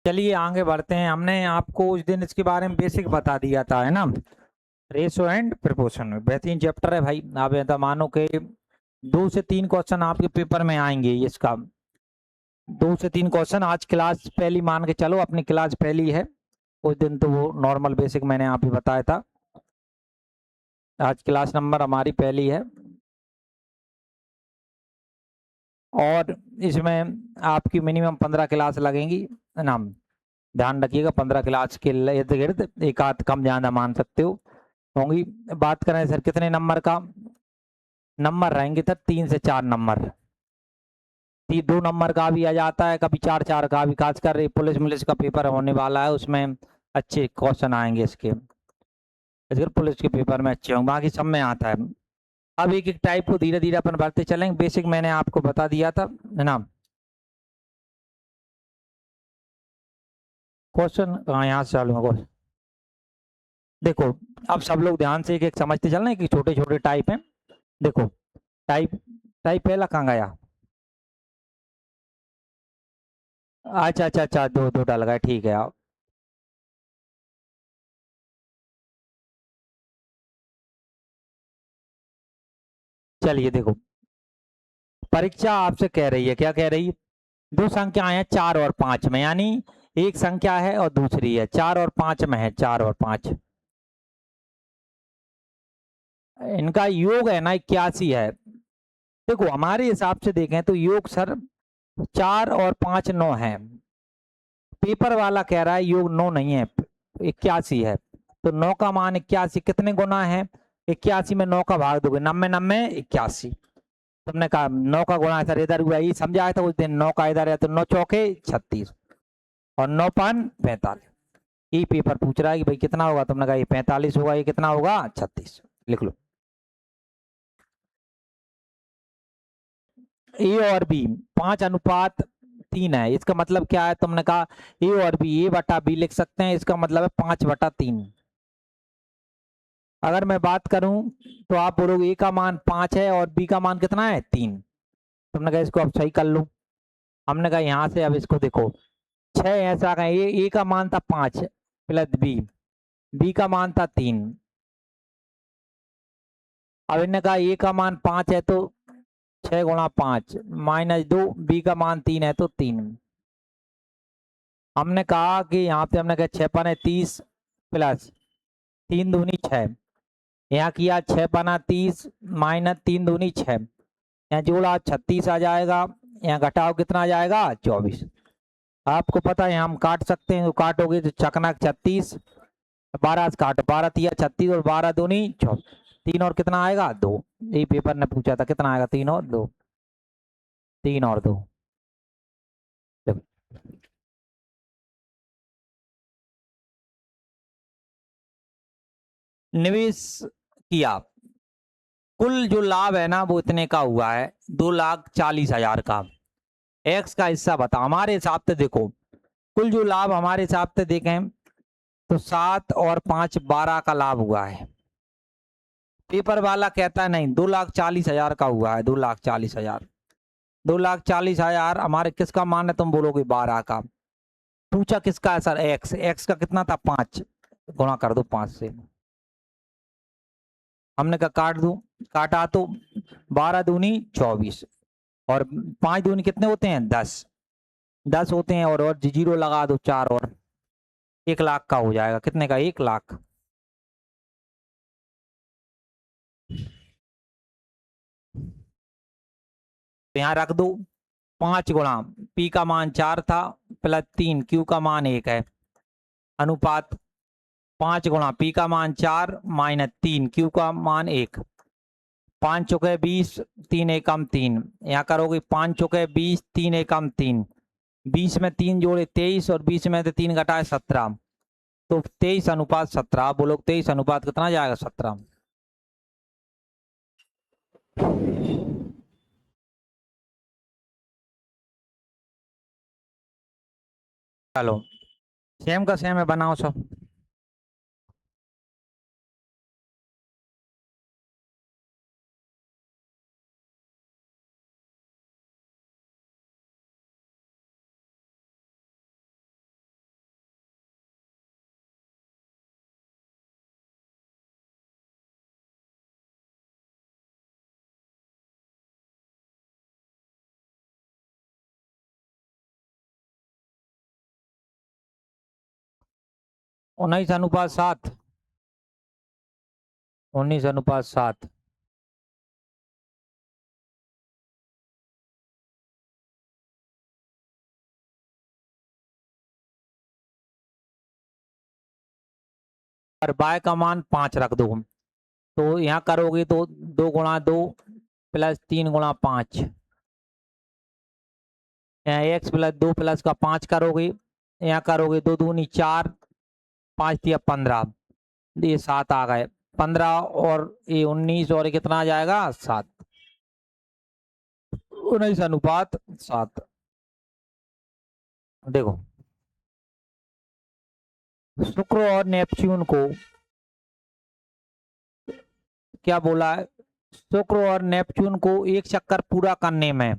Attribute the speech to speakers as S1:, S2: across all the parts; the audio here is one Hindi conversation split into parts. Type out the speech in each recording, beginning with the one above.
S1: चलिए आगे बढ़ते हैं। हमने आपको उस दिन इसके बारे में बेसिक बता दिया था, है ना, रेशो एंड प्रोपोर्शन में। बेहतरीन चैप्टर है भाई। आप ऐसा मानो कि 2 से 3 क्वेश्चन आपके पेपर में आएंगे इसका। 2 से 3 क्वेश्चन। आज क्लास पहली मान के चलो, अपनी क्लास पहली है। उस दिन तो वो नॉर्मल बेसिक मैंने आप ही बताया था। आज क्लास नंबर हमारी पहली है और इसमें आपकी मिनिमम 15 क्लास लगेंगी ना। ध्यान रखिएगा, 15 क्लास के इर्द गिर्द एक आध कम ज़्यादा मान सकते हो होंगी। बात करें सर कितने नंबर का, नंबर रहेंगे सर 3 से 4 नंबर। 2 नंबर का भी आ जाता है, कभी 4 का भी। खासकर पुलिस मुलिस का पेपर होने वाला है, उसमें अच्छे क्वेश्चन आएंगे इसके। पुलिस के पेपर में अच्छे होंगे, बाकी सब में आता है। अब एक एक टाइप को धीरे धीरे अपन बढ़ते चलेंगे। बेसिक मैंने आपको बता दिया था, है ना। क्वेश्चन कहाँ, यहाँ से चालू है। देखो, अब सब लोग ध्यान से एक एक समझते चलना कि छोटे छोटे टाइप हैं। देखो, टाइप टाइप पहला कहाँ गया। अच्छा अच्छा अच्छा, दो डाल गया, ठीक है। आप चलिए देखो, परीक्षा आपसे कह रही है, क्या कह रही है, दो संख्याएं हैं 4 और 5 में, यानी एक संख्या है और दूसरी है 4 और 5 में है, 4 और 5। इनका योग है ना 81 है। देखो हमारे हिसाब से देखें तो योग सर 4 और 5 9 है। पेपर वाला कह रहा है योग 9 नहीं है, 81 है। तो 9 का मान 81 कितने गुना है, 81 में 9 का भाग दोगे, 90 90 81। तुमने कहा 9 का गुणा सर इधर हुआ, ये समझाया था उस दिन। 9 का इधर है तो 9 चौके 36 और 9 पान 45। ये पेपर पूछ रहा है कि भाई कितना होगा, तुमने कहा ये 45 होगा, ये कितना होगा 36। लिख लो। ए और बी 5:3 है। इसका मतलब क्या है, तुमने कहा ए और बी, ए बटा बी लिख सकते हैं, इसका मतलब है 5/3। अगर मैं बात करूं तो आप बोलोगे ए का मान 5 है और बी का मान कितना है 3। तुमने कहा इसको अब सही कर लो। हमने कहा यहाँ से अब इसको देखो, 6 ऐसा का ए का मान था 5 प्लस बी, बी का मान था 3। अब इन्होंने कहा ए का मान 5 है तो 6 × 5 -2, बी का मान 3 है तो 3। हमने कहा कि यहाँ पे हमने कहा 6 × 5 = 30 प्लस 3×2 = 6। यहाँ किया 6 × 5 = 3×2 = 6। यहाँ जोड़ा 36 आ जाएगा, यहाँ घटाओ कितना आ जाएगा 24। आपको पता है हम काट सकते हैं, तो काटोगे तो चकना 36, 12 से काटो, 12×3 = 36 और 12×2 = 24। 3 और कितना आएगा 2। यही पेपर ने पूछा था कितना आएगा, 3 और 2, 3 और 2। निवेश किया, कुल जो लाभ है ना वो इतने का हुआ है, 2,40,000 का। एक्स का हिस्सा बता। हमारे हिसाब से देखो, कुल जो लाभ हमारे हिसाब से देखें तो 7 और 5 12 का लाभ हुआ है। पेपर वाला कहता है नहीं 2,40,000 का हुआ है, 2,40,000। 2,40,000 हमारे किसका मान है, तुम बोलोगे 12 का। पूछा किसका है सर, एक्स। एक्स का कितना था 5, गुणा कर दो 5 से। हमने कहा काट दो, काटा तो 12×2 = 24 और 5×2 कितने होते हैं 10, 10 होते हैं। और जीरो लगा दो 4 और 1,00,000 का हो जाएगा। कितने का 1,00,000। तो यहाँ रख दो 5 गुणा पी का मान 4 था प्लस 3, क्यू का मान 1 है, अनुपात 5 गुणा पी का मान 4 -3, क्यू का मान 1। 5 चौके 20, 3 एकम 3। यहाँ करोगे 5 चौके 20, 3 एकम 3। 20 में 3 जोड़े 23 और 20 में से 3 घटाए 17। तो 23:17। आप बोलो 23 अनुपात कितना जाएगा 17। चलो, सेम का सेम है, बनाओ सब। 19:7, 19:7। और बाय का मान 5 रख दो, तो यहाँ करोगे तो 2 गुणा 2 प्लस 3 गुणा 5, यहाँ x प्लस 2 प्लस का 5 करोगे, यहाँ करोगे 2 दूनी 4, 5 दिया 15, ये 7 आ गए। 15 और ये 19 और ये कितना आ जाएगा 7, 19:7। देखो शुक्र और नेपच्यून को क्या बोला है, शुक्र और नेपच्यून को एक चक्कर पूरा करने में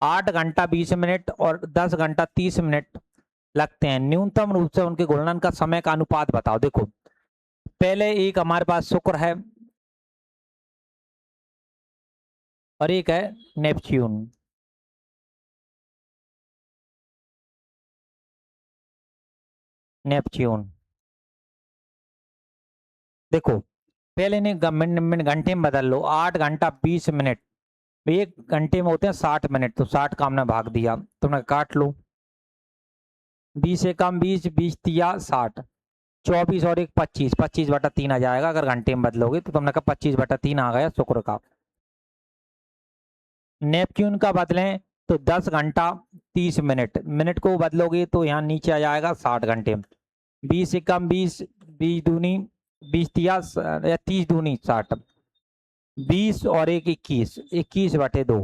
S1: 8 घंटा 20 मिनट और 10 घंटा 30 मिनट लगते हैं। न्यूनतम रूप से उनके घूर्णन का समय का अनुपात बताओ। देखो पहले एक हमारे पास शुक्र है और एक है नेपच्यून। नेपच्यून देखो पहले ने घंटे में बदल लो, 8 घंटा 20 मिनट, एक घंटे में होते हैं 60 मिनट, तो 60 का हमने भाग दिया, तुमने काट लो, 20 से कम 20, 20 दिया 60, 24 और एक 25, 25/3 आ जाएगा अगर घंटे में बदलोगे, तो तुमने कहा 25/3 आ गया शुक्र का। नेपच्यून का बदलें तो 10 घंटा 30 मिनट, मिनट को बदलोगे तो यहाँ नीचे आ जाएगा 60 घंटे। 20 से कम 20, 20 दूनी 20 दिया या 30 दूनी 60, 20 और एक 21, 21/2,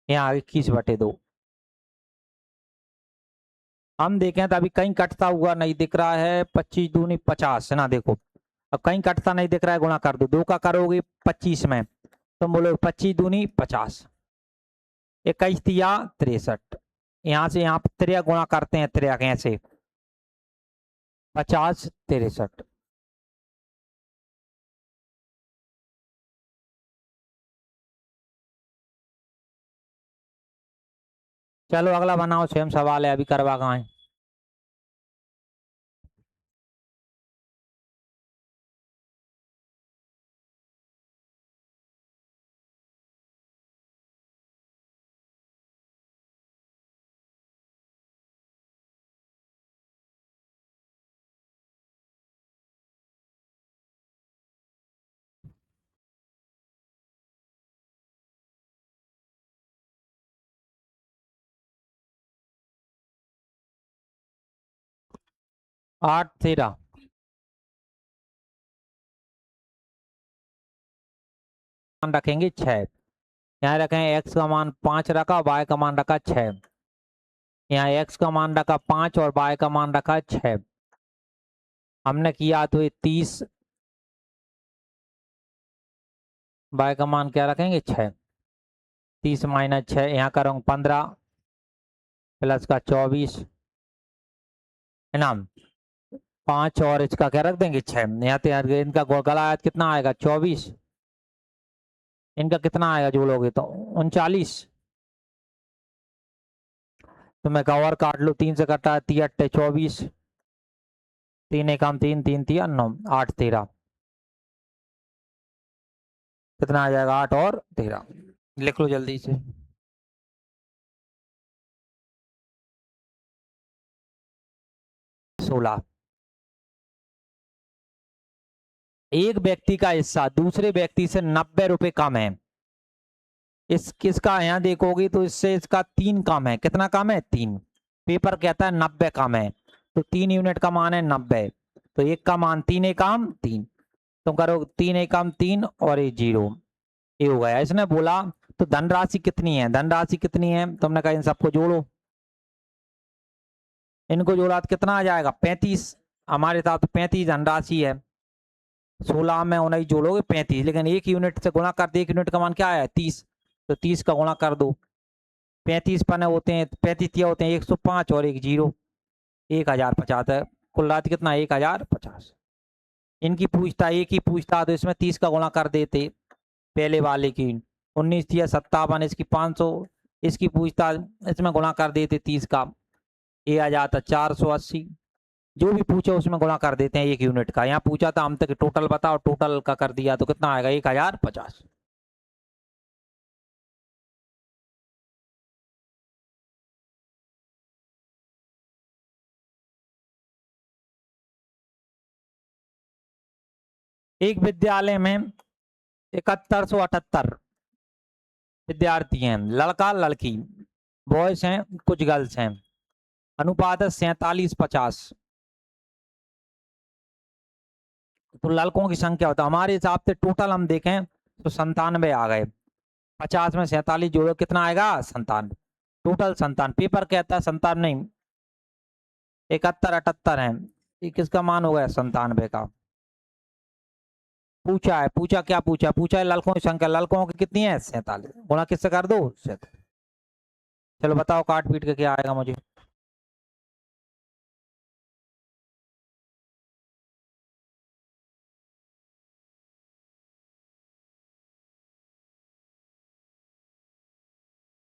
S1: यहाँ 21/2। हम देखें तो अभी कहीं कटता हुआ नहीं दिख रहा है, 25 दूनी 50 ना, देखो अब कहीं कटता नहीं दिख रहा है, गुणा कर दो, 2 का करोगे 25 में, तुम बोलो 25 दूनी 50, 21 दिया 63, यहाँ से यहाँ त्रिया गुणा करते हैं, त्रिया कैसे 50 63। चलो अगला बनाओ, सेम सवाल है, अभी करवा कहाँ है। आठ 13 रखेंगे 6, यहाँ रखें x का मान 5 रखा, y का मान रखा 6, यहाँ x का मान रखा 5 और y का मान रखा 6, हमने किया तो ये 30, y का मान क्या रखेंगे 6, 30 माइनस 6, यहाँ करूँगा 15 प्लस का 24 है ना, 5 और इसका क्या रख देंगे 6, यहाँ तो इनका गला कितना आएगा 24, इनका कितना आएगा जोड़ोगे तो 39, तो मैं कवर काट लो, 3 से कटा है 3 8 24, 3 एकम 3, 3 3 9, 8 13, कितना आ जाएगा 8 और 13, लिख लो जल्दी से। सोलह। एक व्यक्ति का हिस्सा दूसरे व्यक्ति से 90 रुपए कम है, इस किसका यहाँ देखोगे तो इससे इसका 3 कम है, कितना कम है 3, पेपर कहता है 90 कम है, तो 3 यूनिट का मान है 90, तो एक का मान 3 एकम 3, तुम करो 3 एकम 3 और ये 0, ये हो गया। इसने बोला तो धनराशि कितनी है, धनराशि कितनी है, तुमने कहा इन सबको जोड़ो, इनको जोड़ा तो कितना आ जाएगा 35, हमारे साथ 35 धनराशि है, 16 में 19 जोड़ोगे 35, लेकिन एक यूनिट से गुणा कर दे, एक यूनिट का मान क्या है 30, तो 30 का गुणा कर दो, 35 पन्ने होते हैं, 35 तिया होते हैं 105 और एक 0, 1050 है, कुल रात कितना 1050। इनकी पूछता एक ही पूछता तो इसमें 30 का गुणा कर देते, पहले वाले की 19 तिया 57, इसकी 500, इसकी पूछता इसमें गुणा कर देते 30 का, ये आ जाता 480, जो भी पूछे उसमें गुणा कर देते हैं 1 यूनिट का। यहाँ पूछा था हम तक टोटल बताओ, टोटल का कर दिया तो कितना आएगा 1050। एक विद्यालय में 7178 विद्यार्थी हैं, लड़का लड़की, बॉयज हैं कुछ गर्ल्स हैं, अनुपात है 47-50। तो लड़कों की संख्या होता है हमारे हिसाब से टोटल हम देखें तो 97 आ गए। 50 में 47 जोड़ो कितना आएगा 97। टोटल 97, पेपर कहता है 97 नहीं 71-78 है। ये किसका मान हो गया 97 का। पूछा है, पूछा क्या पूछा, पूछा है लड़कों की संख्या, लड़कों की कितनी है 47, गुणा किससे कर दो 47। चलो बताओ काट पीट के क्या आएगा मुझे।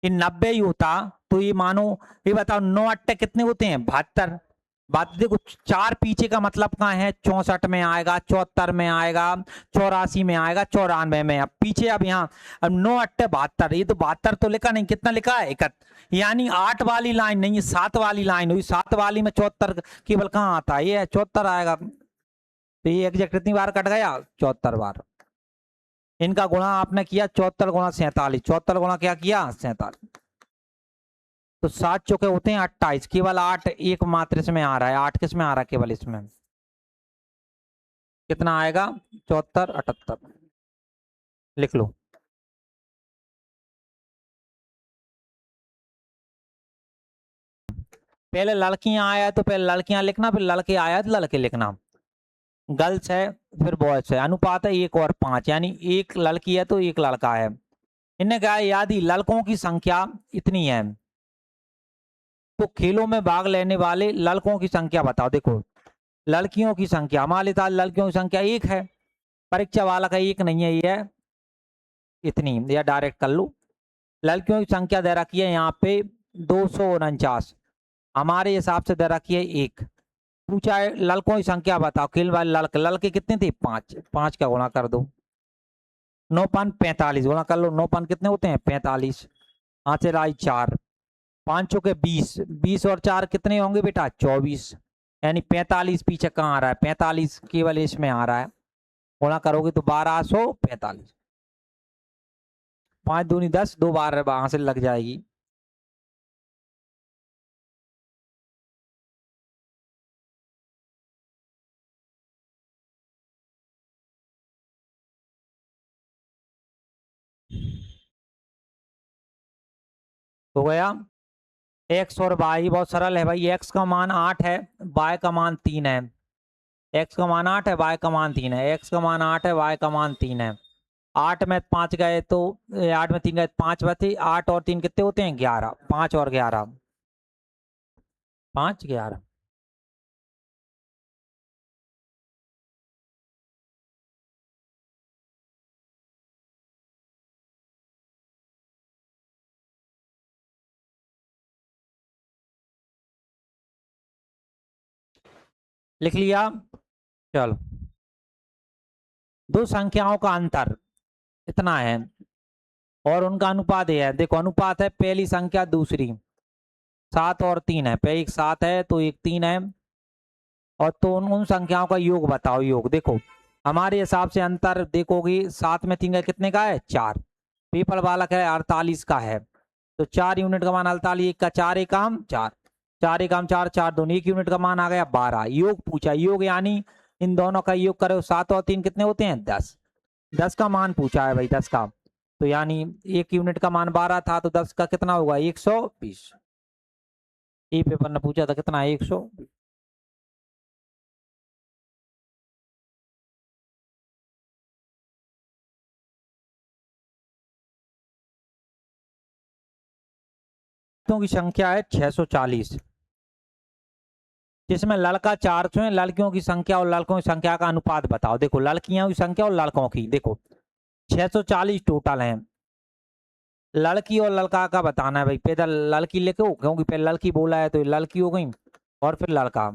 S1: ये 90 ही होता तो ये मानो, ये बताओ 9 अट्टे कितने होते हैं 72। बात देखो, 4 पीछे का मतलब कहाँ है, 64 में आएगा, 74 में आएगा, 84 में आएगा, 94 में। अब पीछे अब यहाँ अब 9 अट्टे 72, ये तो 72 तो लिखा नहीं, कितना लिखा है 71। यानी 8 वाली लाइन नहीं, ये 7 वाली लाइन हुई। 7 वाली में 74 केवल कहाँ आता है, ये 74 आएगा। तो ये एग्जैक्ट कितनी बार कट गया 74 बार। इनका गुणा आपने किया 74 गुणा 47, 74 गुणा क्या किया 47। तो 7 चौके होते हैं 28, केवल 8 एक मात्र इसमें आ रहा है, 8 किस में आ रहा है केवल इसमें। कितना आएगा 74 78, लिख लो। पहले लड़कियां आया तो पहले लड़कियां लिखना, फिर लड़के आया तो लड़के लिखना। गर्ल्स है फिर बॉयज है, अनुपात है 1 और 5, यानी एक लड़की है तो एक लड़का है। इनने कहा यदि लड़कों की संख्या इतनी है तो खेलों में भाग लेने वाले लड़कों की संख्या बताओ। देखो लड़कियों की संख्या, हमारे साथ लड़कियों की संख्या 1 है, परीक्षा वाला का 1 नहीं है, ये है इतनी, या डायरेक्ट कर लो। लड़कियों की संख्या दे रखी है यहाँ पे 249, हमारे हिसाब से दे रखी है 1। पूछा है लड़कों की संख्या बताओ, खेल वाले लड़के, लड़के कितने थे 5, 5 का गुणा कर दो। 9 45 गुणा कर लो, 9 कितने होते हैं 45, हाथ से लाई 4, 5 के 20, 20 और 4 कितने होंगे बेटा 24, यानी 45 पीछे कहाँ आ रहा है 45 केवल इसमें आ रहा है। गुणा करोगे तो 1245, 5 दूनी 10, 2 बार वहां से लग जाएगी। हो गया। एक्स और वाई बहुत सरल है भाई, एक्स का मान 8 है, वाई का मान 3 है। एक्स का मान 8 है, वाई का मान 3 है, एक्स का मान 8 है, वाई का मान 3 है। 8 में 5 गए तो 8 में 3 गए 5 बचे, 8 और 3 कितने होते हैं 11, 5 और 11, 5 11। लिख लिया। चलो, दो संख्याओं का अंतर इतना है और उनका अनुपात यह है। देखो अनुपात है पहली संख्या दूसरी, 7 और 3 है, पे एक 7 है तो एक 3 है, और तो उन संख्याओं का योग बताओ। योग देखो हमारे हिसाब से अंतर देखोगी, 7 में 3 का कितने का है 4, पेपर वाला का है 48 का है, तो 4 यूनिट का मान 48, एक का 4 एक काम 4, 4 एक काम 4, 4 दोनों 1 यूनिट का मान आ गया 12। योग पूछा, योग यानी इन दोनों का योग करो, 7 और 3 कितने होते हैं 10, 10 का मान पूछा है भाई 10 का, तो यानी 1 यूनिट का मान 12 था तो 10 का कितना होगा 120। ये पेपर ने पूछा था कितना 120। की संख्या है 640, जिसमें लड़का 400 है, लड़कियों की संख्या और लड़कों की संख्या का अनुपात बताओ। देखो लड़कियों की संख्या और लड़कों की, देखो 640 टोटल है, लड़की और लड़का का बताना है भाई। पहले लड़की लिखो क्योंकि पहले लड़की बोला है तो लड़की हो गई और फिर लड़का।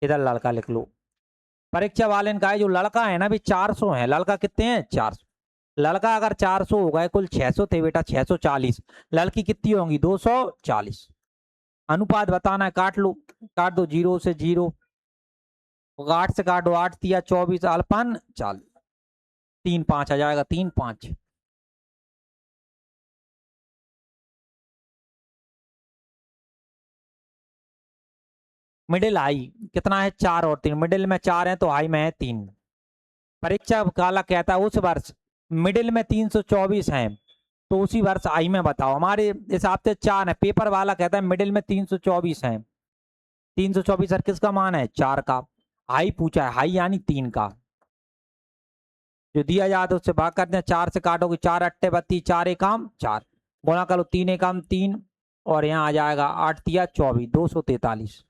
S1: इधर लड़का लिख लो। परीक्षा वाले ने कहा है जो लड़का है ना भी 400 है, लड़का कितने हैं 400। लड़का अगर 400 हो गए, कुल 600 थे बेटा, 640। लड़की कितनी होंगी 240। अनुपात बताना है, काट लो, काट दो, 0 से 0, 8 से काटो, 8 तिया 24, अल्पन 40, 3 5 आ जाएगा, 3 5। मिडिल हाई कितना है 4 और 3, मिडिल में 4 है तो हाई में है 3। परीक्षा काला कहता है उस वर्ष मिडिल में 324 है तो उसी वर्ष हाई में बताओ। हमारे हिसाब से 4 है, पेपर वाला कहता है मिडिल में 324 है। 324 सर किसका मान है 4 का। हाई पूछा है, हाई यानी 3 का। जो दिया जाता है उससे भाग करते हैं, 4 से काटोगे, 4 अट्ठे 32, 4 एकम 4, गुणा करो 3 एकम 3, और यहाँ आ जाएगा 8 तिया 24, 243।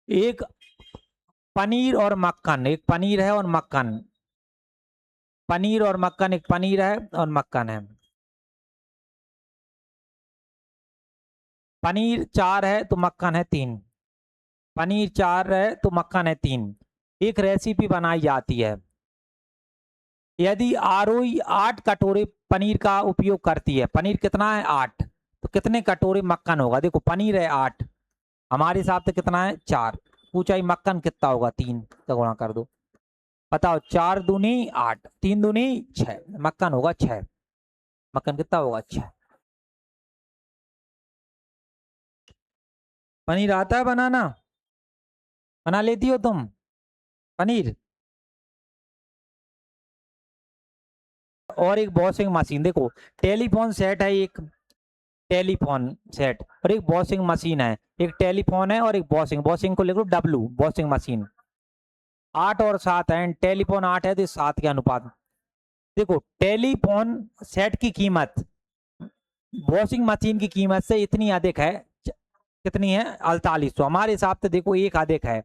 S1: एक पनीर और मक्खन, एक पनीर है और मक्खन, पनीर और मक्खन, एक पनीर है और मक्खन है। पनीर 4 है तो मक्खन है 3। पनीर 4 है तो मक्खन है 3। एक रेसिपी बनाई जाती है, यदि आरोही 8 कटोरे पनीर का उपयोग करती है, पनीर कितना है 8, तो कितने कटोरे मक्खन होगा। देखो पनीर है 8, हमारे हिसाब से कितना है 4, पूछा ही मक्खन कितना होगा 3 का गुणा कर दो। बताओ 4 दूनी 8, 3 दूनी 6, मक्खन होगा 6। मक्खन कितना होगा 6। पनीर आता है बनाना, बना लेती हो तुम पनीर। और एक वॉशिंग मशीन, देखो टेलीफोन सेट है, एक टेलीफोन सेट और एक वॉशिंग मशीन है। एक टेलीफोन है और एक वॉशिंग, वॉशिंग को लिख लो डब्लू, वॉशिंग मशीन। 8 और 7 है, टेलीफोन 8 है तो 7 के अनुपात। देखो टेलीफोन सेट की कीमत वॉशिंग मशीन की कीमत से इतनी अधिक है, कितनी है 4800। हमारे हिसाब से देखो एक अधिक है,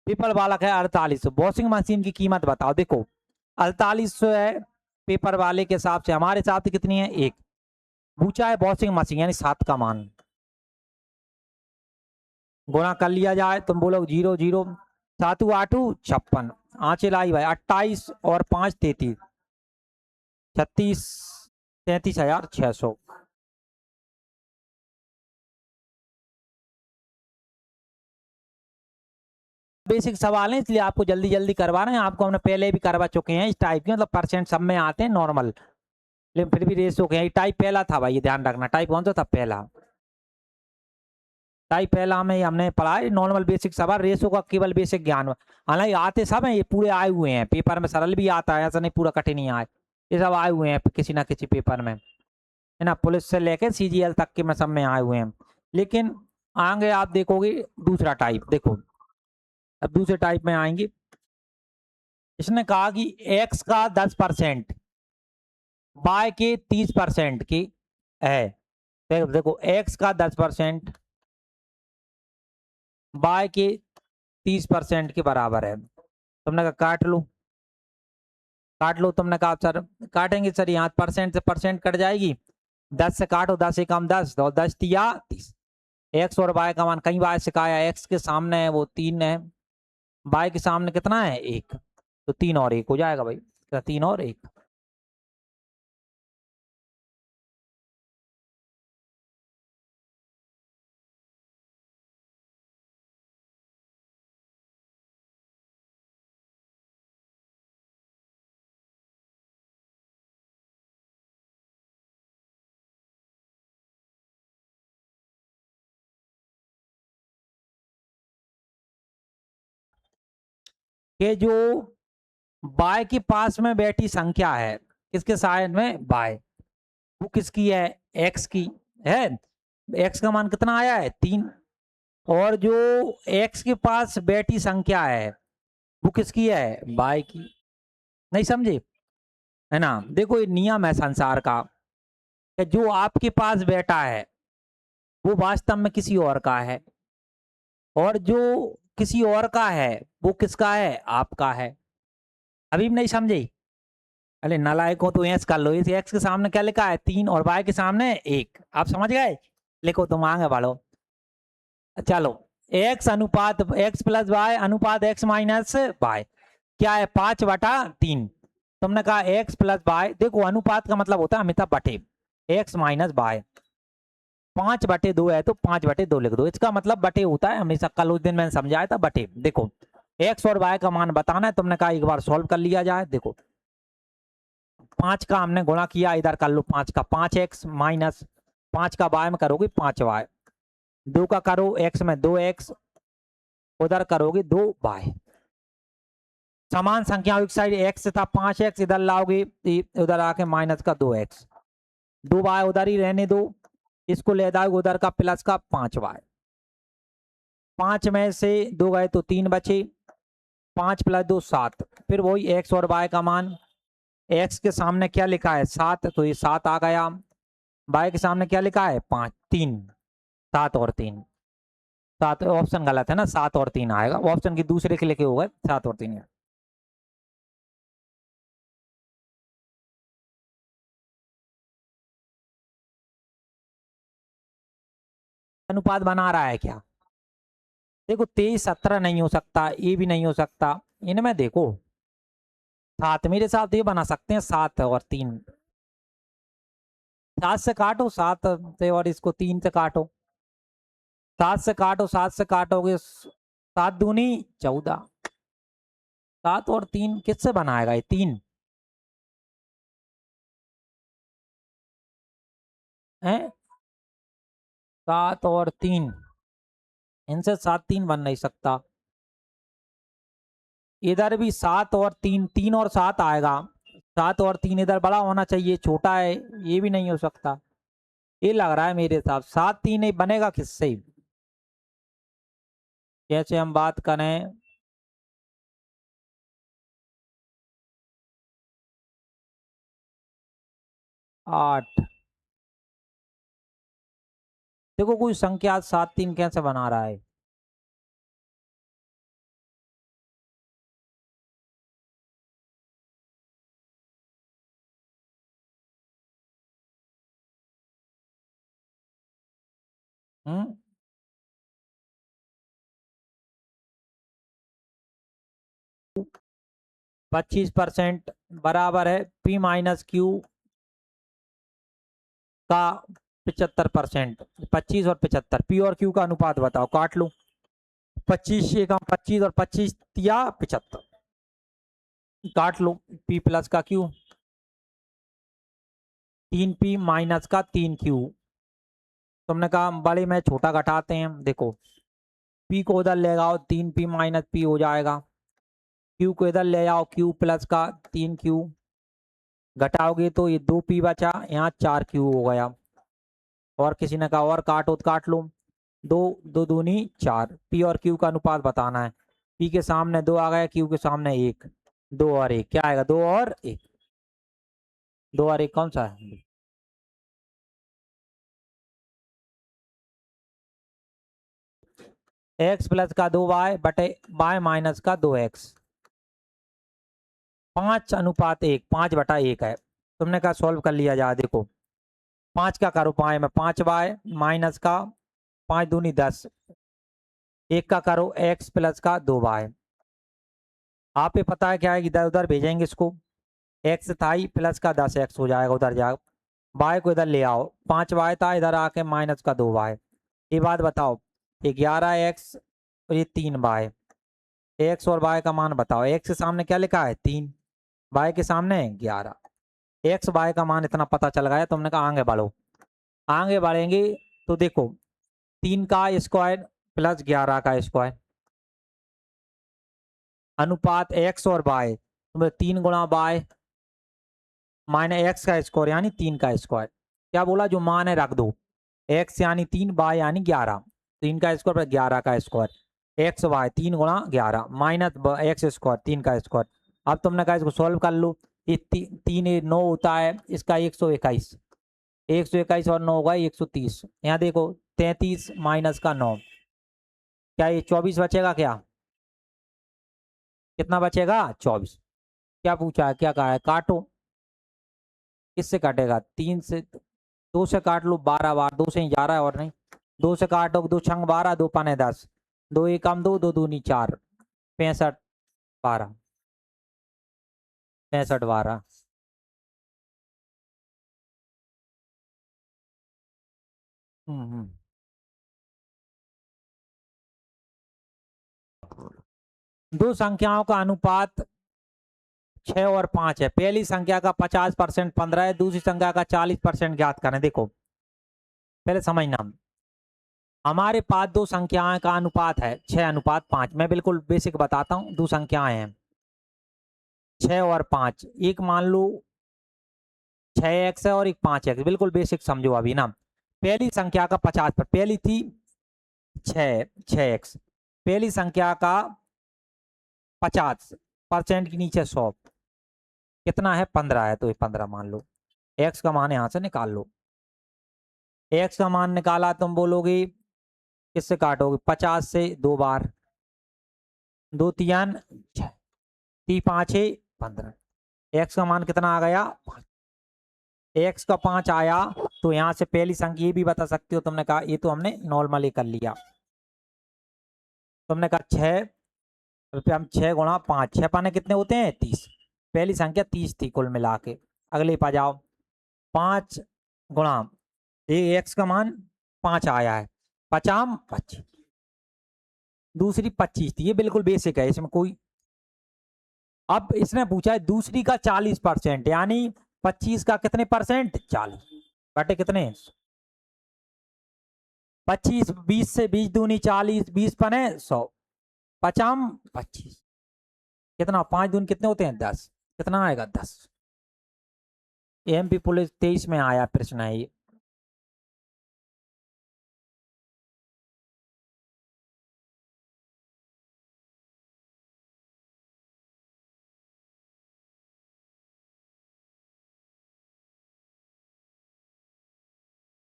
S1: पेपर वाला है 4800, वॉशिंग मशीन की कीमत बताओ। देखो 4800 है पेपर वाले के हिसाब से, हमारे हिसाब से कितनी है एक। पूछा है वॉशिंग मशीन यानी 7 का मान, गुणा कर लिया जाए, तुम बोलो 0 0, 7 8 56, आंचे लाई भाई 28 और 5 33, 36 33,600। बेसिक सवाल है इसलिए आपको जल्दी जल्दी करवा रहे हैं, आपको हमने पहले भी करवा चुके हैं इस टाइप के, मतलब परसेंट सब में आते हैं नॉर्मल, लेकिन फिर भी रेस हो गया। टाइप पहला था भाई, ये ध्यान रखना, टाइप कौन सा था पहला। टाइप पहला में हमने पढ़ा है नॉर्मल बेसिक सवाल, रेसो का केवल बेसिक ज्ञान। हालांकि आते सब हैं, ये पूरे आए हुए हैं पेपर में, सरल भी आता है, ऐसा नहीं पूरा कठिन ही आए, ये सब आए हुए हैं किसी ना किसी पेपर में, है ना। पुलिस से लेके सीजीएल तक के में सब में आए हुए हैं। लेकिन आगे आप देखोगे दूसरा टाइप, देखो अब दूसरे टाइप में आएंगे। इसने कहा कि एक्स का 10% बाय के 30% की है। देखो एक्स का 10% बाय के 30% के बराबर है। तुमने कहा काट लो, काट लो, तुमने कहा सर काटेंगे सर, यहाँ परसेंट से परसेंट कट जाएगी, 10 से काटो, 10 से कम 10 और 10 तिया 30। एक्स और बाय का मान कई बार सिखाया, एक्स के सामने है वो 3 है, बाय के सामने कितना है 1, तो 3 और 1 हो जाएगा भाई, 3 और 1। ये जो बाय के पास में बैठी संख्या है, किसके साइड में बाय, वो किसकी है एक्स की है। एक्स का मान कितना आया है 3, और जो एक्स के पास बैठी संख्या है वो किसकी है बाय की। नहीं समझे, है ना। देखो ये नियम है संसार का, कि जो आपके पास बैठा है वो वास्तव में किसी और का है, और जो किसी और का है वो किसका है, आपका है। अभी भी नहीं समझे? अरे नालायक हो तो एक्स कर लो, इस एक्स के सामने क्या लिखा है, 3, और वाई के सामने 1। आप समझ गए? लिखो, तुम आगे बढ़ो। चलो, एक्स अनुपात एक्स प्लस वाई अनुपात एक्स माइनस वाई क्या है, 5/3। तुमने कहा एक्स प्लस वाई, देखो अनुपात का मतलब होता है हमेशा बटे, एक्स माइनस वाई। 5/2 है तो 5/2 लिख दो, इसका मतलब बटे होता है हमेशा। कल उस दिन मैंने समझाया था बटे। देखो, एक्स और वाई का मान बताना है, तुमने कहा एक बार सॉल्व कर लिया जाए। देखो, 5 का हमने गुणा किया, इधर कर लो 5 का, 5x माइनस 5 का वाई में करोगे 5y, 2 का करो x में 2x, उधर करोगे 2y। समान संख्या एक साइड x था 5x, इधर लाओगे उधर आके माइनस का 2x, 2y उधर ही रहने दो, इसको ले जाओगे उधर का प्लस का 5y। 5 में से 2 गए तो 3 बचे, 5 + 2 7। फिर वही x और y का मान, x के सामने क्या लिखा है 7, तो ये 7 आ गया। y के सामने क्या लिखा है 5, 3, 7 और 3, 7 ऑप्शन गलत है ना, 7 और 3 आएगा, ऑप्शन की दूसरे के लिखे हुए 7 और 3 है। अनुपात बना रहा है क्या? देखो 23-17 नहीं हो सकता, ये भी नहीं हो सकता, इनमें देखो 7, मेरे साथ ये बना सकते हैं 7 और 3। 7 से काटो, 7 से, और इसको 3 से काटो, 7 से काटो, 7 से काटोगे 7 दूनी 14, 7 और 3 किससे बनाएगा ये 3 है, 7 और 3, इनसे 7 3 बन नहीं सकता। इधर भी 7 और 3, 3 और 7 आएगा, 7 और 3 इधर बड़ा होना चाहिए, छोटा है, ये भी नहीं हो सकता। ये लग रहा है मेरे हिसाब 7 3 नहीं बनेगा किससे, कैसे हम बात करें। 8, देखो कोई संख्या 7 3 कैसे बना रहा है। 25% बराबर है P-Q का 75%। 25 और 75, पी और क्यू का अनुपात बताओ, काट लो। 25 का 25 और 25 या 75, काट लो। P प्लस का Q, 3P- का 3Q। तुमने कहा बड़े में छोटा घटाते हैं, देखो P को उधर ले जाओ, 3P- हो जाएगा, Q को इधर ले जाओ, Q प्लस का 3Q, घटाओगे तो ये 2P बचा, यहाँ 4Q हो गया। और किसी ने कहा और काटो तो काट लो, 2 2 दूनी 4, P और Q का अनुपात बताना है। P के सामने 2 आ गया, Q के सामने 1, 2 और 1 क्या आएगा, 2 और 1, 2 और 1 कौन सा है? x प्लस का 2y बटे y माइनस का 2x, 5:1, 5/1 है। तुमने कहा सॉल्व कर लिया जाए, देखो 5 का करो पाए में 5y माइनस का 5 दूनी 10, 1 का करो x प्लस का 2y। आप ही पता है क्या है, इधर उधर भेजेंगे इसको, x था ही प्लस का 10x हो जाएगा, उधर जाओ y को इधर ले आओ, 5y था, इधर आके माइनस का 2y। ये बात बताओ, ये 11x और ये 3y, x और y का मान बताओ। x के सामने क्या लिखा है 3, y के सामने 11, x y का मान इतना पता चल गया, तुमने कहा आगे बढ़ो। आगे बढ़ेंगे तो देखो 3 का स्क्वायर प्लस 11 का स्क्वायर अनुपात x और y, तुम्हें 3 गुणा y माइनस एक्स का स्क्वायर यानी 3 का स्क्वायर। क्या बोला, जो मान है रख दो, x यानी 3, y यानी 11, 3 का स्क्वायर प्लस 11 का स्क्वायर, एक्स वाई 3 गुणा 11 माइनस एक्स स्क्वायर 3 का स्क्वायर। अब तुमने कहा इसको सॉल्व कर लो, ये 3 9 होता है, इसका 121, 121 और 9 होगा 130। यहाँ देखो 33 माइनस का 9, क्या ये 24 बचेगा क्या? कितना बचेगा? 24। क्या पूछा है, क्या कहा है? काटो। किससे काटेगा? 3 से, 2 से काट लो 12 बार, 2 से ही जा रहा है और नहीं। 2 से काटो, 2 छंग 12, 2 पाने 10, 2 एकम 2, 2 दूनी 4, 65 12, 65 12। हम्म। दो संख्याओं का अनुपात 6 और 5 है। पहली संख्या का 50% 15 है, दूसरी संख्या का 40% ज्ञात करें। देखो पहले समझना, हमारे पास दो संख्याएं का अनुपात है 6:5। मैं बिल्कुल बेसिक बताता हूं। दो संख्याएं हैं 6 और 5। एक मान लो 6x है और एक 5x, बिल्कुल बेसिक समझो अभी ना। पहली संख्या का 50 पर, पहली थी 6x, पहली संख्या का 50% के नीचे 100 कितना है? 15 है, तो ये 15 मान लो। x का मान यहां से निकाल लो। x का मान निकाला, तुम बोलोगे किससे काटोगे? 50 से 2 बार, 2 तियान 6, 5 है 15। x का मान कितना आ गया? 5। x का 5 आया, तो यहां से पहली संख्या ये भी बता सकते हो। तुमने कहा ये तो हमने नॉर्मली कर लिया। तुमने कहा 6 रुपये, हम 6 गुणा 5, 6 पाने कितने होते हैं? 30। पहली संख्या 30 थी कुल मिला के। अगले पा जाओ, 5 गुणा, ये x का मान 5 आया है, 5 25, दूसरी 25 थी। ये बिल्कुल बेसिक है, इसमें कोई। अब इसने पूछा है दूसरी का 40%, यानी 25 का कितने परसेंट? 40 बटे कितने? 25, 20 से 20 दूनी 40, 20 पने 100, 5 25, कितना? 5 दूनी कितने होते हैं? 10। कितना आएगा? 10। एमपी पुलिस 23 में आया प्रश्न है ये।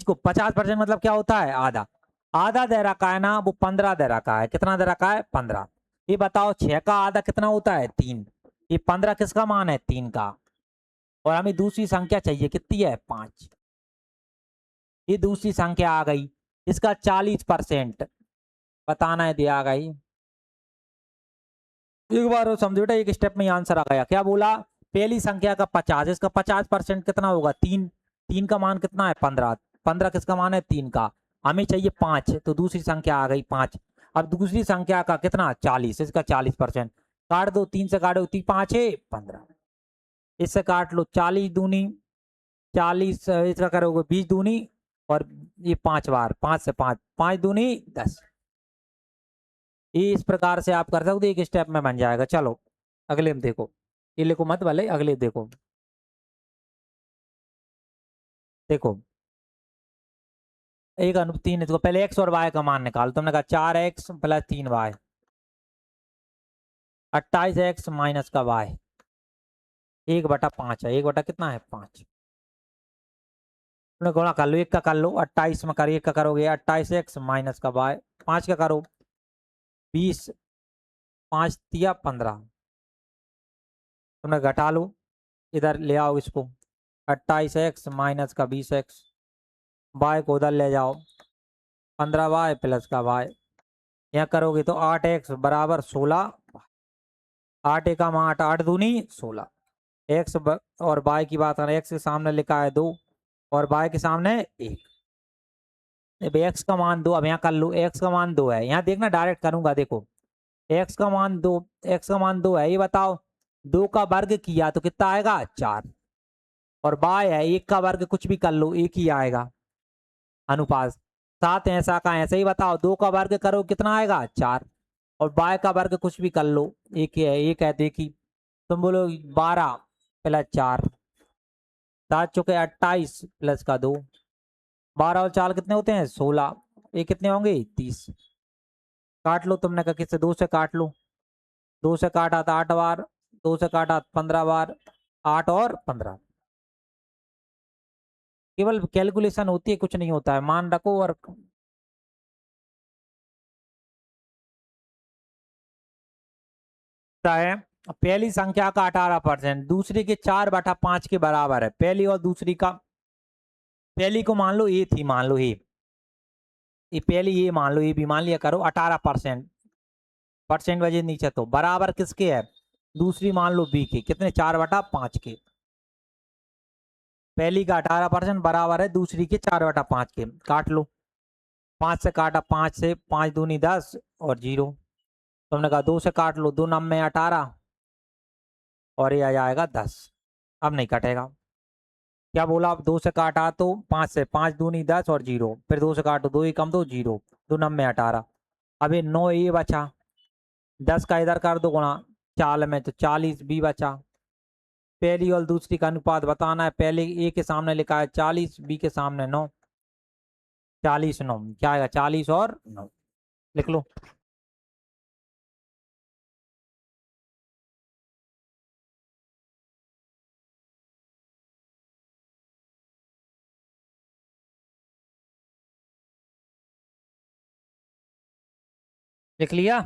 S1: इसको 50% मतलब क्या होता है? आधा। आधा दे रखा है ना, वो 15 दे रखा है। कितना दे रखा है? 15। ये बताओ 6 का आधा कितना होता है? 3। ये 15 किसका मान है? 3 का। और हमें दूसरी संख्या चाहिए, कितनी है? 5। ये दूसरी संख्या आ गई, इसका 40% बताना है, दिया गई। एक बार और समझो बेटा, एक स्टेप में आंसर आ गया। क्या बोला? पहली संख्या का 50, इसका 50% कितना होगा? 3। 3 का मान कितना है? 15। 15 किसका मान है? 3 का। हमें चाहिए 5, तो दूसरी संख्या आ गई 5। अब दूसरी संख्या का कितना? 40, इसका 40%। काट दो, 3 से काटो, 3 5 है 15, इससे काट लो 40 दूनी 40, इसका करोगे 20 दूनी, और ये 5 बार, 5 से 5, 5 दूनी 10। ये इस प्रकार से आप कर सकते हो, एक स्टेप में बन जाएगा। चलो अगले में देखो, ये लिखो मत भले, अगले देखो। देखो एक अनु 3, इसको पहले एक्स और वाई का मान निकाल। तुमने कहा 4x plus 3y, 28x minus का y, 1/5 है। 1 बटा कितना है? 5। तुमने गुणा कर लो, एक का कर लो, 28 में कर, एक का करोगे 28x माइनस का y, 5 का करो 20, 5 तिया 15। तुमने घटा लो, इधर ले आओ इसको, 28x माइनस का 20x, y को उधर ले जाओ, 15y प्लस का y। यहाँ करोगे तो 8x बराबर 16, 8 एकम 8, 8 दूनी 16। एक्स और y की बात करें, एक्स के सामने लिखा है 2 और y के सामने 1। एक्स का मान 2, अब यहाँ कर लो, एक्स का मान 2 है। यहाँ देखना डायरेक्ट करूंगा, देखो एक्स का मान 2, एक्स का मान 2 है। ये बताओ 2 का वर्ग किया तो कितना आएगा? 4। और y है, 1 का वर्ग कुछ भी कर लो, 1 ही आएगा। अनुपात 7 ऐसा का ऐसा ही। बताओ 2 का वर्ग करो कितना आएगा? 4। और y का वर्ग कुछ भी कर लो, 1 ही है, 1 है तो 1 ही। तुम बोलो 12 प्लस 4, 7 चुके 28 प्लस का 2, 12 और 4 कितने होते हैं? 16। ये कितने होंगे? 30। काट लो, तुमने कहा किससे? 2 से काट लो, 2 से काटा था 8 बार, 2 से काटा 15 बार, 8 और 15। केवल कैलकुलेशन होती है, कुछ नहीं होता है, मान रखो और है। पहली संख्या का 18%, दूसरी के 4/5 के बराबर है। पहली और दूसरी का, पहली को मान लो ए थी, मान लो ए, ये पहली ये मान लो, ये भी मान लिया करो 18%, परसेंट वजह नीचे, तो बराबर किसके है, दूसरी मान लो बी के, कितने, 4/5 के। पहली का 18% बराबर है दूसरी के 4/5 के, काट लो। 5 से काटा, 5 से, 5 दूनी 10 और 0। तुमने कहा 2 से काट लो, 2 9 में 18 और ये आ जाएगा 10। अब नहीं कटेगा। क्या बोला, आप 2 से काटा तो 5 से, 5 दूनी 10 और 0, फिर 2 से काटो, 2 ही कम 2 0, 2 9 में 18। अब ये 9 ये बचा, 10 का इधर कर दो गुणा, 4 में तो 40 भी बचा। पहली और दूसरी का अनुपात बताना है। पहले ए के सामने लिखा है 40, बी के सामने 9, 40 9 क्या आएगा, 40 और 9, लिख लो। लिख लिया।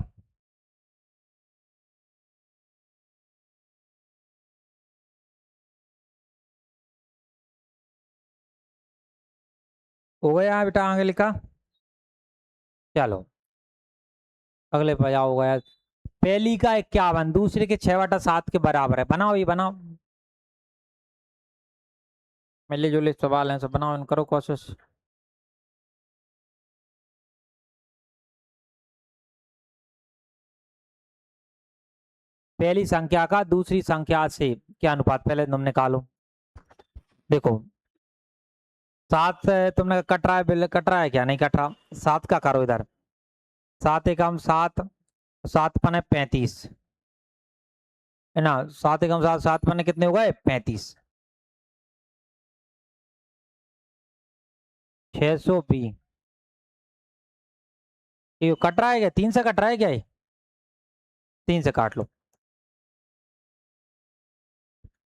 S1: हो गया बेटा, आगे लिखा। चलो अगले पे जाओ। हो गया। पहली का 51 दूसरे के 6/7 के बराबर है, बनाओ ये बनाओ, मिले जुले सवाल हैं, सब बनाओ, इन करो कोशिश। पहली संख्या का दूसरी संख्या से क्या अनुपात, पहले तुम निकालो। देखो 7 तुमने कट रहा है, बिल कट रहा है क्या, नहीं कट रहा, 7 का करो इधर, 7 एकम 7, 7 पने 35 है ना, 7 एकम 7, 7 पने कितने हो गए, 35, 600 बी। ये कट रहा है क्या, 3 से कट रहा है क्या, ये 3 से काट लो।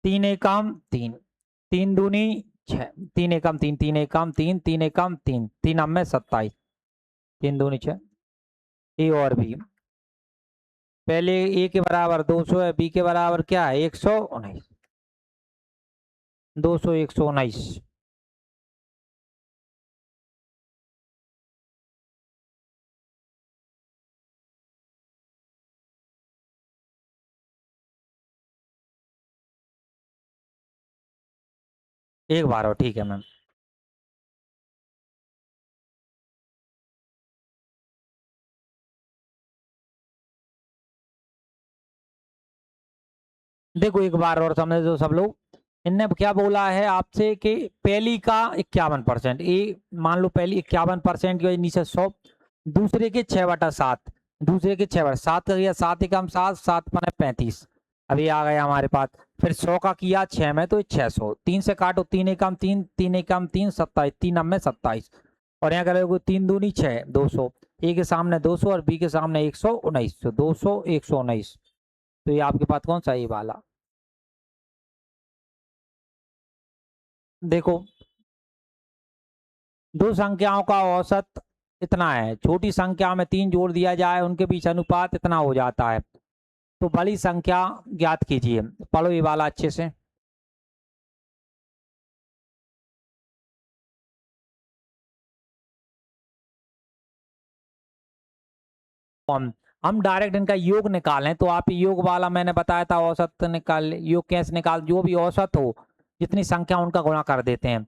S1: 3 एकम 3, 3 दूनी 6, 3 एकम 3, 3 एकम 3, 3 एकम 3, 3 अब में 27, 3 दूनी 6। ए और बी, पहले ए के बराबर 200 है, बी के बराबर क्या है, 119, 200 119। एक बार और, ठीक है मैम। देखो एक बार और समझे जो सब लोग, इनने क्या बोला है आपसे कि पहली का 51%, ये मान लो पहली 51% के नीचे 100, दूसरे के 6/7, दूसरे के 6/7 का किया, 7 एकम 7, 7 पने 35, अभी आ गया हमारे पास। फिर 100 का किया 6 में तो 600, 3 से काटो, 3 एकम 3, 3 एकम 3, 27, 3 अब में 27, और यहाँ करोगे 3 दूनी 6, 200, ए के सामने 200 और बी के सामने 119, तो 200 119, तो ये आपके पास कौन सा, ये वाला। देखो दो संख्याओं का औसत इतना है, छोटी संख्या में 3 जोड़ दिया जाए, उनके बीच अनुपात इतना हो जाता है, तो बड़ी संख्या ज्ञात कीजिए। पढ़ो ये वाला अच्छे से। हम डायरेक्ट इनका योग निकालें तो आप योग वाला मैंने बताया था, औसत निकाल, योग कैसे निकाल, जो भी औसत हो, जितनी संख्या उनका गुणा कर देते हैं।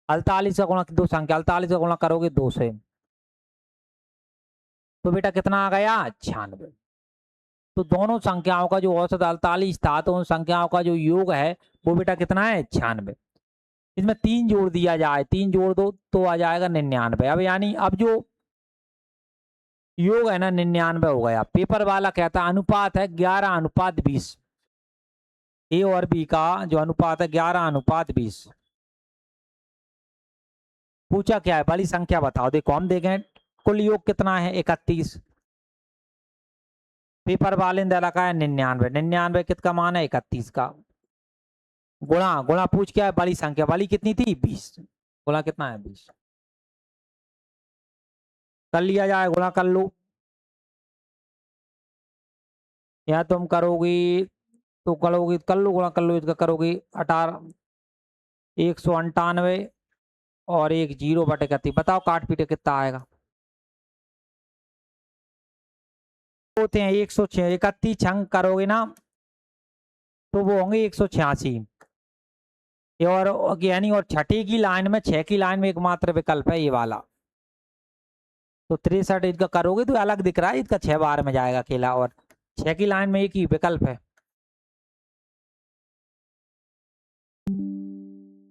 S1: 48 का गुणा दो संख्या, 48 का गुणा करोगे 2 से, तो बेटा कितना आ गया, 96। तो दोनों संख्याओं का जो औसत 48 था, तो उन संख्याओं का जो योग है वो बेटा कितना है, 96। इसमें 3 जोड़ दिया जाए, 3 जोड़ दो तो आ जाएगा 99। अब यानी अब जो योग है ना 99 हो गया। पेपर वाला कहता अनुपात है 11:20, ए और बी का जो अनुपात है 11:20। पूछा क्या है, बड़ी संख्या बताओ। देखो हम देखें कुल योग कितना है, 31, पेपर वाले ने रखा है 99, 99 किसका मान है, 31 का, गुणा गुणा पूछ क्या है, बड़ी संख्या, बड़ी कितनी थी, 20, गुणा कितना है 20, कर लिया जाए, गुणा कर लो। या तुम करोगी तो करोगी, कर लो गुणा कर लो, इसका करोगी 18, 198 और एक 0/31, बताओ काट पीटे कितना आएगा। होते हैं 106, 31 छंग करोगे ना तो वो होंगे 186। और यानी और छठी की लाइन में, 6 की लाइन में एकमात्र विकल्प है ये वाला। तो 63 इसका करोगे तो अलग दिख रहा है, इसका 6 बार में जाएगा अकेला, और 6 की लाइन में एक ही विकल्प है।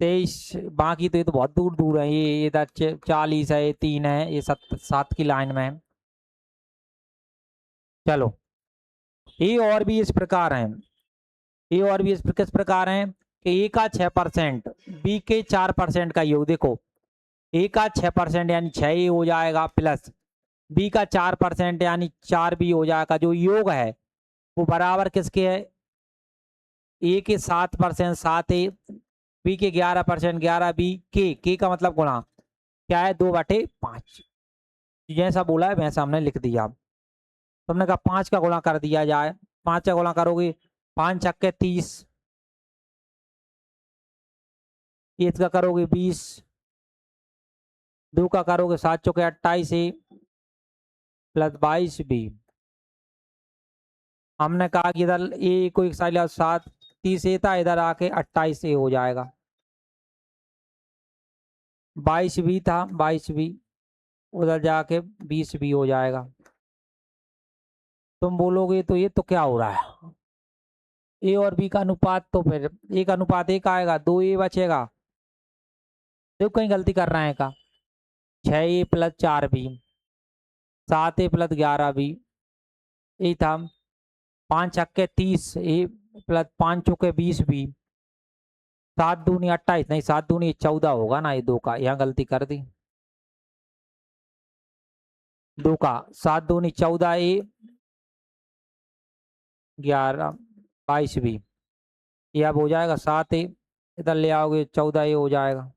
S1: 23, बाकी तो ये तो बहुत दूर दूर है, ये इधर 40 है, ये 3 है, ये 7 की लाइन में है। चलो, ये और भी इस प्रकार है, ये और भी किस प्रकार है कि ए का 6%, बी के 4% का योग, देखो ए का 6% यानी 6 ए हो जाएगा, प्लस बी का 4% यानी 4 बी हो जाएगा, जो योग है वो बराबर किसके है, ए के 7%, 7 ए, बी के 11%, 11 बी, के का मतलब गुणा क्या है, 2/5। जैसा बोला है वैसा हमने लिख दिया। तुमने कहा 5 का गुणा कर दिया जाए, 5 का गुणा करोगे 5 छक्के 30, इसका करोगे 20, 2 का करोगे 7 चौके 28 ए प्लस 22 बी। हमने कहा कि इधर ए को एक साइड 7 30 ए था, इधर आके 28 ए हो जाएगा, 22 बी था, 22 बी उधर जाके 20 बी हो जाएगा। तुम बोलोगे तो ये तो क्या हो रहा है, ए और बी का अनुपात तो फिर 1:1 आएगा, 2 ए बचेगा, देखो कहीं गलती कर रहे हैं का, 6 ए प्लस 4 बी, 7 ए प्लस 11 बी, ये था 5 छक्के 30 ए प्लस 5 चौके 20 बी, 7 दूनी 28, नहीं 7 दूनी 14 होगा ना, ये 2 का यहाँ गलती कर दी, 2 का 7 दूनी 14 ए 11 22 बी, ये अब हो जाएगा 7 ए, इधर ले आओगे 14 ए हो जाएगा,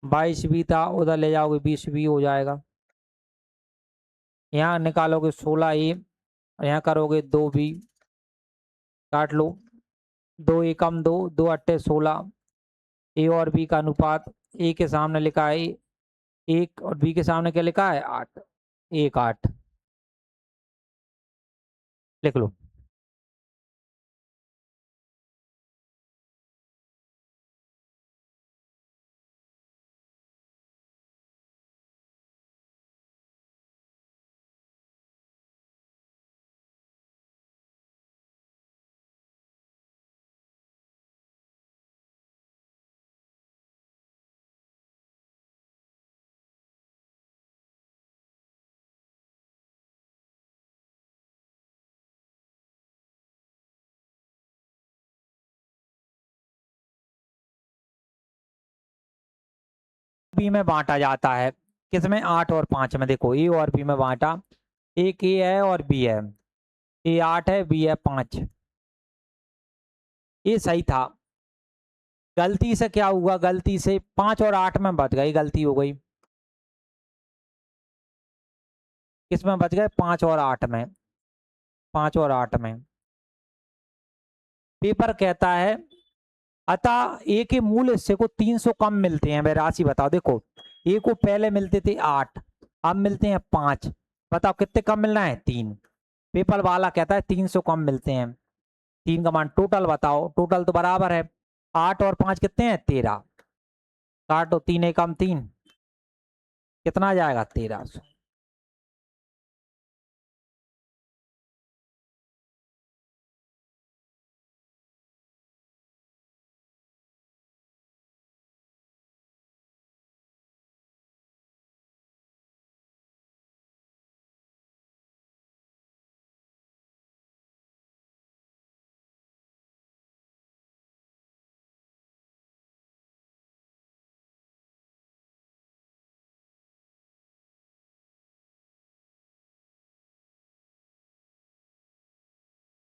S1: 22 बी था उधर ले जाओगे 20 बी हो जाएगा, यहाँ निकालोगे 16 ए, यहाँ करोगे 2 बी, काट लो, 2 एकम 2, 2 अट्ठे 16, ए और बी का अनुपात, ए के सामने लिखा है 1 और बी के सामने क्या लिखा है 8, 1 8 लिख लो। बी में बांटा जाता है, किसमें 8 और 5 में, देखो ए और बी में बांटा, एक ए है और बी है, ए 8 है बी है 5, ये सही था। गलती से क्या हुआ, गलती से 5 और 8 में बच गई, गलती हो गई, किसमें बच गए 5 और 8 में, 5 और 8 में। पेपर कहता है अतः ए के मूल हिस्से को 300 कम मिलते हैं, वे राशि बताओ, देखो ए को पहले मिलते थे 8, अब मिलते हैं 5, बताओ कितने कम मिलना है 3, पेपर वाला कहता है 300 कम मिलते हैं, 3 का मान टोटल बताओ, टोटल तो बराबर है, 8 और 5 कितने हैं 13, काटो 3 एकम 3, कितना आ जाएगा 1300।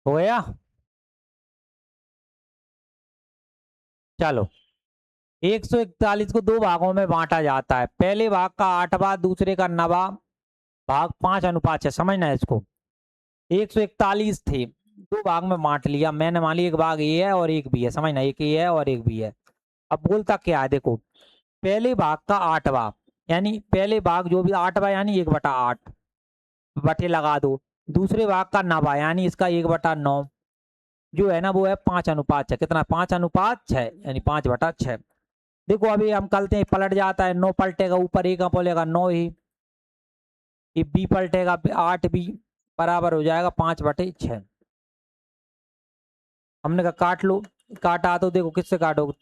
S1: हो गया, चलो 141 को दो भागों में बांटा जाता है। पहले भाग का 8वां, दूसरे का 9वां भाग 5:6। समझना है इसको। 141 थे, दो भाग में बांट लिया मैंने, मान लिया एक भाग ए है और एक बी है। समझना, एक ए है और एक बी है। अब बोलता क्या है, देखो पहले भाग का 8वां, यानी पहले भाग जो भी 8वां यानी 1/8 बटे लगा दो। दूसरे भाग का 9वां यानी इसका 1/9 जो है ना वो है 5:6। कितना? 5:6 यानी 5/6। देखो अभी हम करते हैं, पलट जाता है, 9 पलटेगा ऊपर, एक बोलेगा 9 ही, ये बी पलटेगा 8 बी, बराबर हो जाएगा 5/6। हमने कहा काट लो, काटा तो देखो किससे काटो,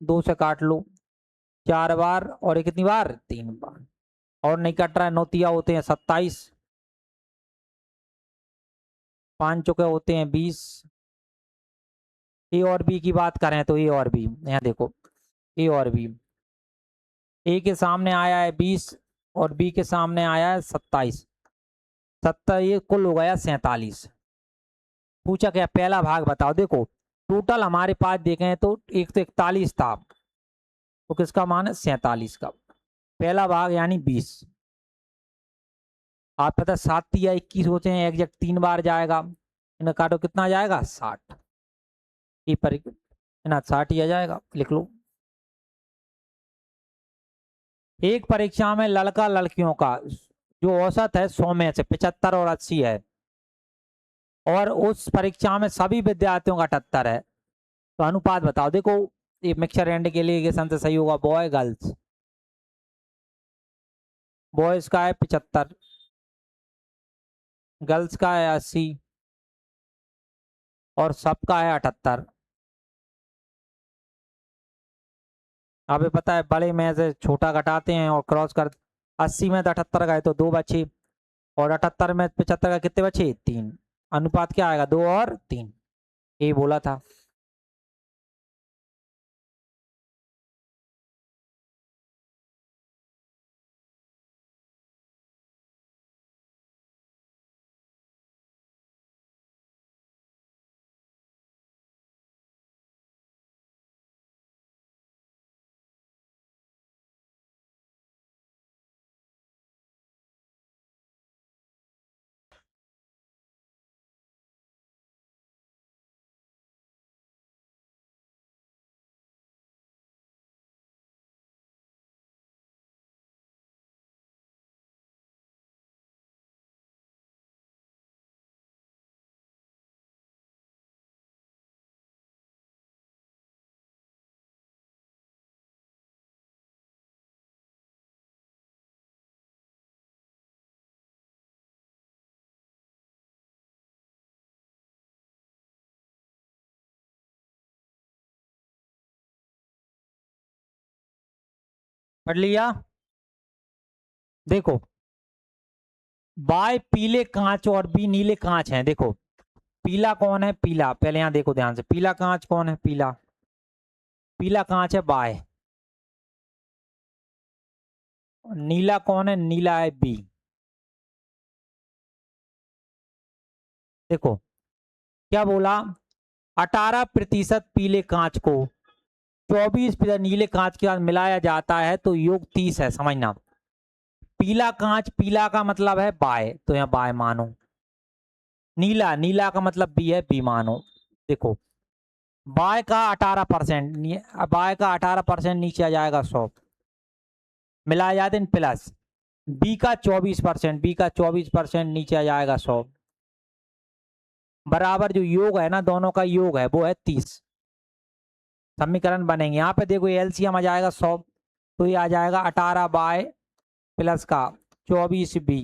S1: 2 से काट लो 4 बार, और ये कितनी बार? 3 बार। और नहीं कट रहा है, 9 तिया होते हैं 27, 5 चौके होते हैं 20। ए और बी की बात करें तो ए और बी, यहाँ देखो ए और बी, ए के सामने आया है 20 और बी के सामने आया है 27, 70, ये कुल हो गया 47। पूछा क्या? पहला भाग बताओ। देखो टोटल हमारे पास देखें तो एक तो 41 था, तो किसका मान है? 47 का। पहला भाग यानी 20, आप पता 7 या 21 होते हैं, एग्जैक्ट 3 बार जाएगा, इन्हें काटो कितना जाएगा? 60। ये पर ना 60 ही आ जाएगा, लिख लो। एक परीक्षा में लड़का लड़कियों का जो औसत है 100 में से 75 और 80 है, और उस परीक्षा में सभी विद्यार्थियों का 78 है, तो अनुपात बताओ। देखो ये मिक्सचर एंड के लिए से सही होगा, बॉय गर्ल्स। बॉयज का है 75, गर्ल्स का है 80 और सबका है 78। अभी पता है बड़े में से छोटा घटाते हैं और क्रॉस कर, 80 में तो 78 गए तो 2 बचे, और 78 में 75 का कितने बचे? 3। अनुपात क्या आएगा? 2 और 3, ये बोला था। पढ़ लिया? देखो बाय पीले कांच और बी नीले कांच हैं। देखो पीला कौन है? पीला, पहले यहां देखो ध्यान से, पीला कांच कौन है? पीला, पीला कांच है बाय। नीला कौन है? नीला है बी। देखो क्या बोला, 18% पीले कांच को 24% नीले कांच के साथ मिलाया जाता है तो योग 30 है। समझना, पीला कांच, पीला का मतलब है बाय, तो यहाँ बाय मानो। नीला, नीला का मतलब बी है, बी मानो। देखो बाय का 18%, बाय का 18% नीचे आ जाएगा 100, मिलाया जाते हैं प्लस। बी का 24%, बी का 24% नीचे आ जाएगा 100, बराबर जो योग है ना दोनों का योग है वो है 30। समीकरण बनेंगे यहाँ पे, देखो एलसीएम आ जाएगा 100, तो ये आ जाएगा 18 बाय प्लस का 24 बी,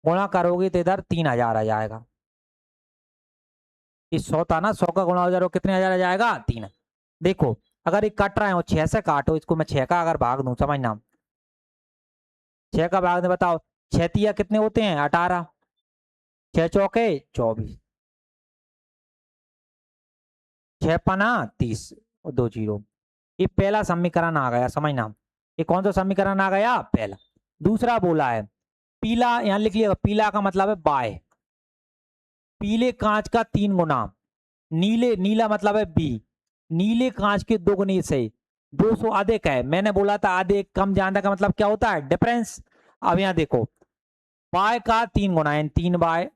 S1: गुणा करोगे तो इधर 3000 आ जाएगा। इस 100 था ना, 100 का गुणा हो जाएगा कितने हजार आ जाएगा? 3। देखो अगर ये कट रहे हो 6 से काटो इसको, मैं 6 का अगर भाग दूं, समझना 6 का भाग दे, बताओ 6 तिया कितने होते हैं? 18, 6 चौके 24, 6 पना 30 और 2 जीरो। ये पहला समीकरण आ गया, समझना। ये कौन सा समीकरण आ गया? पहला। दूसरा बोला है पीला, यहां लिख लिएगा, पीला का मतलब है बाय, पीले कांच का 3 गुना, नीले, नीला मतलब है बी, नीले कांच के दोगुने से 200 अधिक है। मैंने बोला था अधिक कम ज्यादा का मतलब क्या होता है, डिफरेंस। अब यहाँ देखो बाय का 3 गुना है, 3 बाय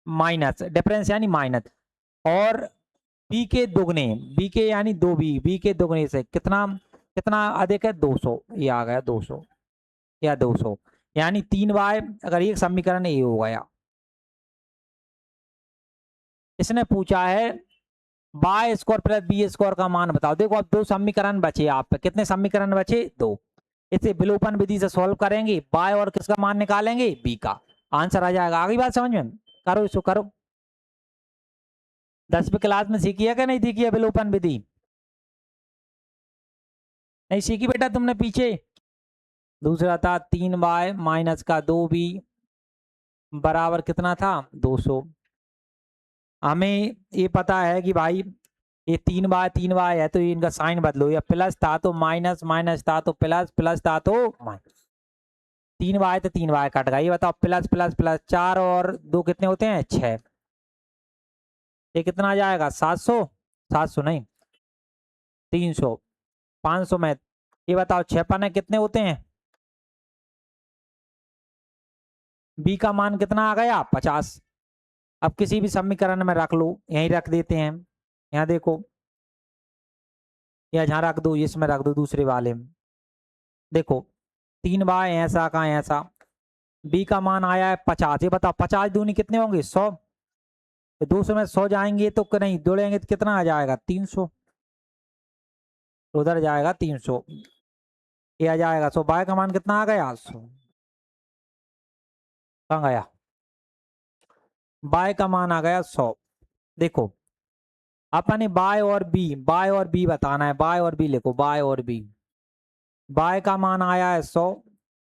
S1: माइनस डिफरेंस यानी माइनस, और बी के दोगुने, बी के यानी 2b, बी के दोगुने से कितना कितना अधिक है 200, ये आ गया 200 या 200 यानी 3 बाय, अगर ये समीकरण ये हो गया। इसने पूछा है बाय स्क्वायर प्लस बी स्क्वायर का मान बताओ। देखो अब 2 समीकरण बचे, आप कितने समीकरण बचे, 2। इसे विलोपन विधि से सॉल्व करेंगे, बाय और किसका मान निकालेंगे, बी का, आंसर आ जाएगा। आगे बात समझ में, करो इसको करो। 10वीं क्लास में सीखी है कि नहीं सीखी है विलोपन विधि, नहीं सीखी बेटा तुमने पीछे। दूसरा था 3 बाय माइनस का 2b बराबर कितना था 200। हमें ये पता है कि भाई ये 3 बाय है तो इनका साइन बदलो, या प्लस था तो माइनस, माइनस था तो प्लस, प्लस था तो माइनस। 3 बाय तो 3 बाय कट गया। ये बताओ प्लस प्लस प्लस 4 और 2 कितने होते हैं 6, ये कितना आ जाएगा 700, 700 नहीं 300, 500 में। ये बताओ 6 पन्ने कितने होते हैं, बी का मान कितना आ गया 50। अब किसी भी समीकरण में रख लो, यहीं रख देते हैं, यहाँ देखो, या जहाँ रख दो इसमें रख दो दूसरे वाले में। देखो 3 बाय ऐसा का ऐसा, बी का मान आया है 50। ये बताओ 50 दूनी कितने होंगे 100, 200 में 100 जाएंगे तो नहीं जोड़ेंगे तो कितना आ जाएगा 300, उधर जाएगा 300, ये आ जाएगा 100। बाय का मान कितना आ गया 100, कहाँ गया, बाय का मान आ गया 100। देखो अपने बाय और बी, बाय और बी बताना है, बाय और बी लिखो, बाय और बी। बाय का मान आया है 100,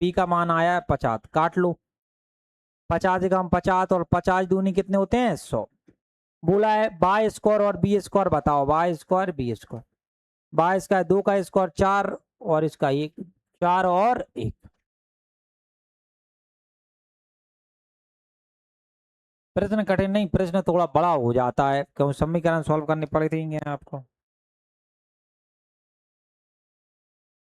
S1: बी का मान आया है 50, काट लो। 50 से कम 50 और 50 दूनी कितने होते हैं 100। बोला है बाय स्क्वायर और बी स्क्वायर बताओ, बाय स्क्वायर बी स्क्वायर। बाय इसका 2 का स्क्वायर 4 और इसका 1, 4 और 1। प्रश्न कठिन नहीं, प्रश्न थोड़ा बड़ा हो जाता है क्यों, समीकरण सॉल्व करने पड़ते हैं आपको।